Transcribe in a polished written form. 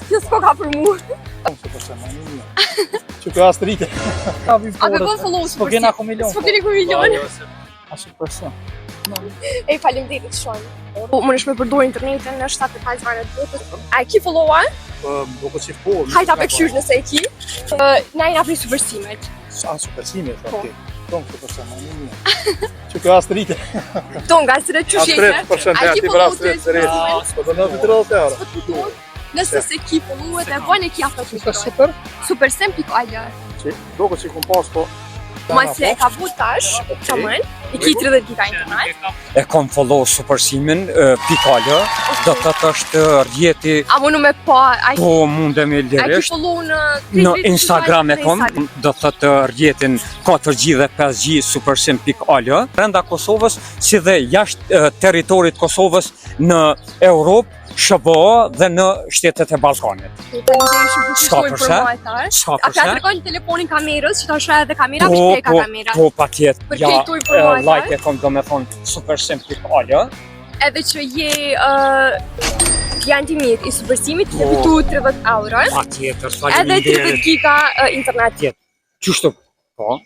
Kjo s'po ka për mu. Që kjo astrike. A be bën follow S'po kena ku milion. S'po keni ku milion. A shumë person. E faleminderit shumë. Më nësh me përdor internetin në 75 vane të botës. A e ki follow-a? Duke që po. Hajta për qysh nëse e ki. Na i na prej supersimet. Sa supersime, okay. Tonë që person. Që kjo astrike. Tonë nga sëre që shete. A ki follow të Po do në të €30. Nëse se ki follow-et e bën e ki aftë të Super. Supersim.al. Duke që kum pas po. Ma se e ka bu tash, qamën, i ki 30 giga internet. E kam follow supersimin, pikale, do të është rjeti, A më në me pa, po mundem e a ki lirisht, follow në në Instagram e kam, do të rjetin 4G dhe 5G supersim.al. Brenda Kosovës, si dhe jashtë territorit Kosovës në Europë, SBA dhe në shtetet e Ballkanit. S'ka përse? S'ka A ka përse? tregoj telefonin kamerës, që ta shë edhe kamera, me shte ka kamera. Po, patjetër. Për Ja, këto informata. like e kam do me thonë supersim.al. Edhe që je janë ti mirë i supersimit, të fitu 30 euro. Patjetër, Edhe 30 faleminderit. giga internet. Qështu? Po.